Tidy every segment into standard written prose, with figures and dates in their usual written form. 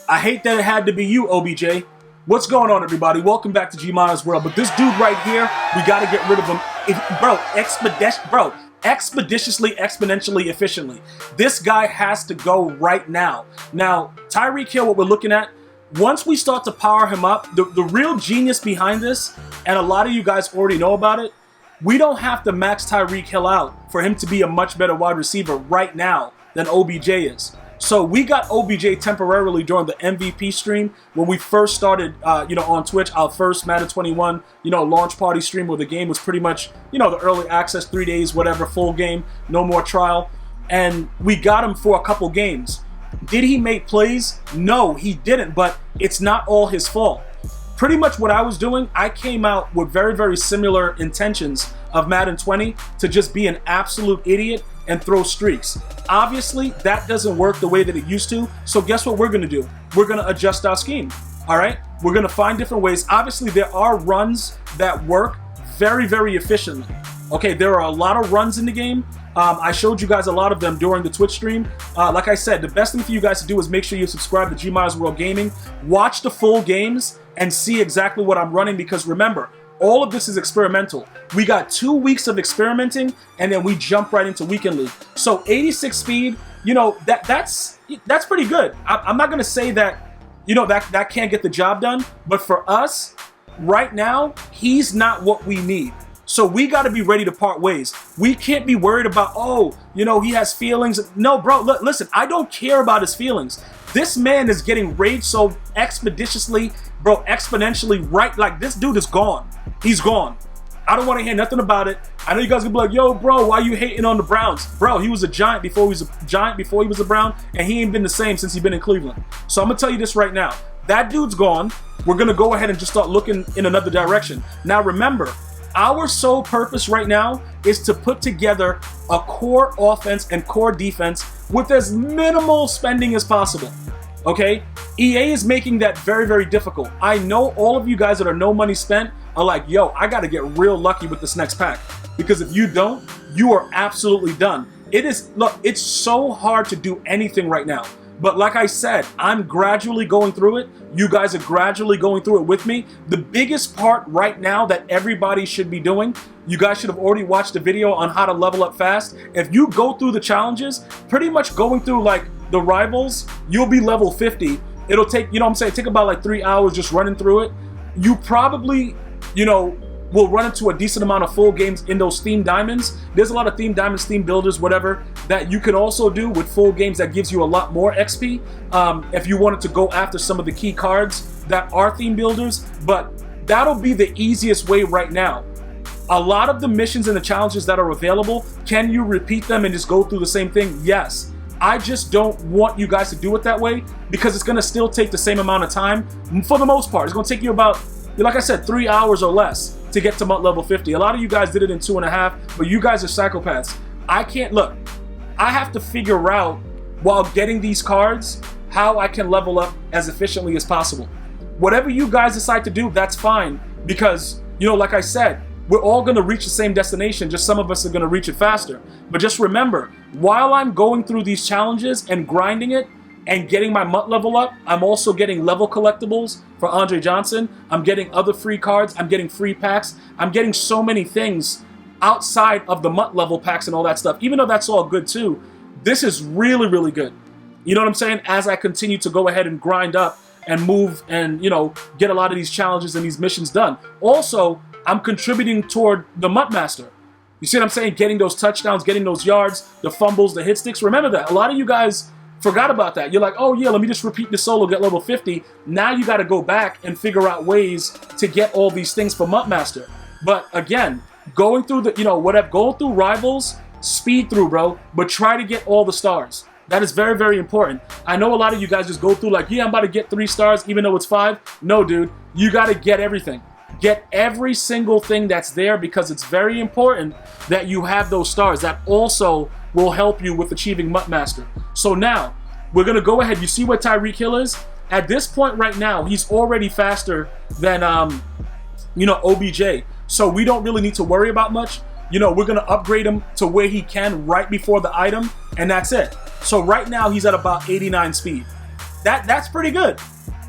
I hate that it had to be you, OBJ. What's going on, everybody? Welcome back to GmiasWorld. But this dude right here, we got to get rid of him. Expeditiously, exponentially, efficiently. This guy has to go right now. Now, Tyreek Hill, what we're looking at, once we start to power him up, the real genius behind this, and a lot of you guys already know about it, we don't have to max Tyreek Hill out for him to be a much better wide receiver right now than OBJ is. So we got OBJ temporarily during the MVP stream when we first started, on Twitch, our first Madden 21, launch party stream where the game was pretty much, the early access, 3 days, whatever, full game, no more trial. And we got him for a couple games. Did he make plays? No, he didn't, but it's not all his fault. Pretty much what I was doing, I came out with very, very similar intentions of Madden 20 to just be an absolute idiot and throw streaks. Obviously, that doesn't work the way that it used to, so guess what we're gonna do? We're gonna adjust our scheme, all right? We're gonna find different ways. Obviously, there are runs that work very, very efficiently. Okay, there are a lot of runs in the game. I showed you guys a lot of them during the Twitch stream. Like I said, the best thing for you guys to do is make sure you subscribe to GmiasWorld Gaming, watch the full games, and see exactly what I'm running, because remember, all of this is experimental. We got 2 weeks of experimenting, and then we jump right into Weekend League. So 86 speed, that's pretty good. I'm not gonna say that, that can't get the job done, but for us, right now, he's not what we need. So we got to be ready to part ways. We can't be worried about, he has feelings. No, bro, listen, I don't care about his feelings. This man is getting rage so expeditiously, bro, exponentially right. Like, this dude is gone. He's gone. I don't want to hear nothing about it. I know you guys gonna be like, yo, bro, why you hating on the Browns? Bro, he was a giant before he was a Brown, and he ain't been the same since he's been in Cleveland. So I'm gonna tell you this right now. That dude's gone. We're gonna go ahead and just start looking in another direction. Now remember, our sole purpose right now is to put together a core offense and core defense with as minimal spending as possible. Okay? EA is making that very, very difficult. I know all of you guys that are no money spent are like, yo, I got to get real lucky with this next pack. Because if you don't, you are absolutely done. It's so hard to do anything right now. But like I said, I'm gradually going through it. You guys are gradually going through it with me. The biggest part right now that everybody should be doing, you guys should have already watched the video on how to level up fast. If you go through the challenges, pretty much going through like the rivals, you'll be level 50. It'll take, take about like 3 hours just running through it. You probably, will run into a decent amount of full games in those theme diamonds. There's a lot of theme diamonds, theme builders, whatever, that you can also do with full games that gives you a lot more XP if you wanted to go after some of the key cards that are theme builders. But that'll be the easiest way right now. A lot of the missions and the challenges that are available, can you repeat them and just go through the same thing? Yes. I just don't want you guys to do it that way because it's going to still take the same amount of time. For the most part, it's going to take you about, like I said, 3 hours or less to get to level 50. A lot of you guys did it in 2.5, but you guys are psychopaths. I have to figure out, while getting these cards, how I can level up as efficiently as possible. Whatever you guys decide to do, that's fine, because, like I said, we're all going to reach the same destination, just some of us are going to reach it faster. But just remember, while I'm going through these challenges and grinding it, and getting my MUT level up, I'm also getting level collectibles for Andre Johnson. I'm getting other free cards. I'm getting free packs. I'm getting so many things outside of the MUT level packs and all that stuff. Even though that's all good too, this is really, really good. You know what I'm saying? As I continue to go ahead and grind up and move and, get a lot of these challenges and these missions done. Also, I'm contributing toward the MUT Master. You see what I'm saying? Getting those touchdowns, getting those yards, the fumbles, the hit sticks. Remember that. A lot of you guys forgot about that. You're like, oh yeah, let me just repeat the solo, get level 50. Now you got to go back and figure out ways to get all these things for MUT Master. But again, going through going through rivals, speed through, bro, but try to get all the stars. That is very, very important. I know a lot of you guys just go through like, yeah, I'm about to get 3 stars, even though it's 5. No, dude, you got to get everything. Get every single thing that's there, because it's very important that you have those stars. That also will help you with achieving MUT Master. So now, we're going to go ahead. You see where Tyreek Hill is? At this point right now, he's already faster than, OBJ. So we don't really need to worry about much. We're going to upgrade him to where he can right before the item, and that's it. So right now, he's at about 89 speed. That's pretty good.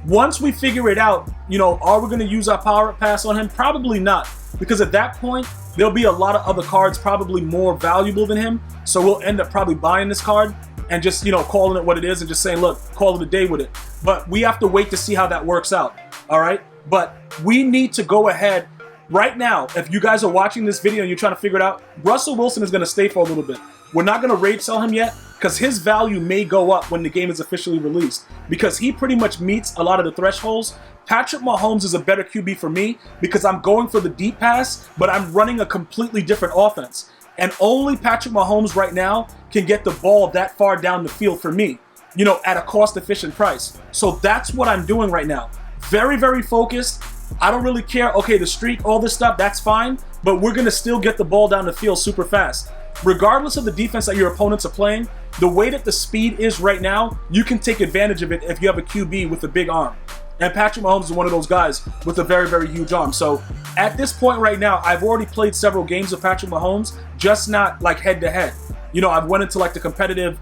Once we figure it out, you know, are we going to use our power up pass on him? Probably not, because at that point there'll be a lot of other cards probably more valuable than him. So we'll end up probably buying this card and just, you know, calling it what it is and just saying, look, call it a day with it. But we have to wait to see how that works out. All right. But we need to go ahead right now. If you guys are watching this video and you're trying to figure it out, Russell Wilson is going to stay for a little bit. We're not going to raid sell him yet because his value may go up when the game is officially released because he pretty much meets a lot of the thresholds. Patrick Mahomes is a better QB for me because I'm going for the deep pass, but I'm running a completely different offense. And only Patrick Mahomes right now can get the ball that far down the field for me, you know, at a cost-efficient price. So that's what I'm doing right now. Very, very focused. I don't really care. Okay, the streak, all this stuff, that's fine. But we're going to still get the ball down the field super fast. Regardless of the defense that your opponents are playing, the way that the speed is right now, you can take advantage of it if you have a QB with a big arm. And Patrick Mahomes is one of those guys with a very, very huge arm. So at this point right now, I've already played several games of Patrick Mahomes, just not like head-to-head. You know, I've went into like the competitive,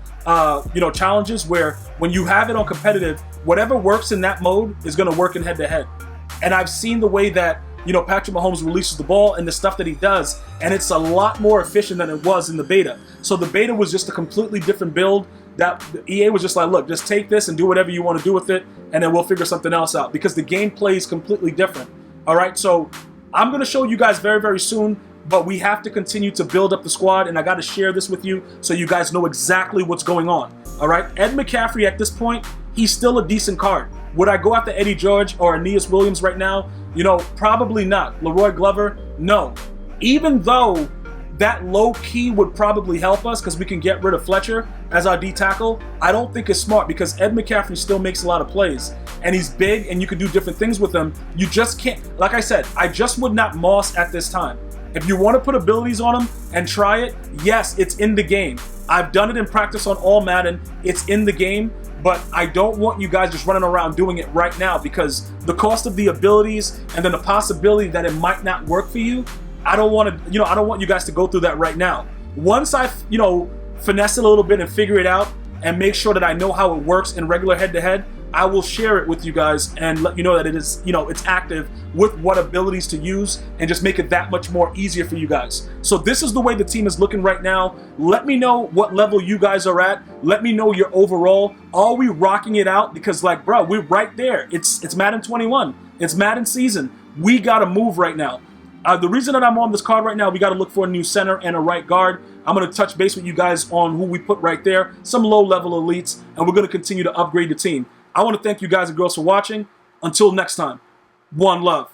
you know, challenges where when you have it on competitive, whatever works in that mode is going to work in head-to-head. And I've seen the way that, you know, Patrick Mahomes releases the ball and the stuff that he does, and it's a lot more efficient than it was in the beta. So the beta was just a completely different build. That EA was just like, look, just take this and do whatever you want to do with it, and then we'll figure something else out because the gameplay is completely different. All right, so I'm going to show you guys very, very soon, but we have to continue to build up the squad, and I got to share this with you so you guys know exactly what's going on. All right, Ed McCaffrey at this point, he's still a decent card. Would I go after Eddie George or Aeneas Williams right now? You know, probably not. Leroy Glover, no. Even though that low key would probably help us because we can get rid of Fletcher as our D tackle, I don't think it's smart because Ed McCaffrey still makes a lot of plays and he's big and you can do different things with him. You just can't, like I said, I just would not Moss at this time. If you want to put abilities on him and try it, yes, it's in the game. I've done it in practice on all Madden. It's in the game, but I don't want you guys just running around doing it right now because the cost of the abilities and then the possibility that it might not work for you, I don't want to, you know, I don't want you guys to go through that right now. Once I, you know, finesse it a little bit and figure it out and make sure that I know how it works in regular head-to-head, I will share it with you guys and let you know that it is, you know, it's active with what abilities to use and just make it that much more easier for you guys. So this is the way the team is looking right now. Let me know what level you guys are at. Let me know your overall. Are we rocking it out? Because like, bro, we're right there. It's Madden 21. It's Madden season. We got to move right now. The reason that I'm on this card right now, we got to look for a new center and a right guard. I'm going to touch base with you guys on who we put right there, some low-level elites, and we're going to continue to upgrade the team. I want to thank you guys and girls for watching. Until next time, one love.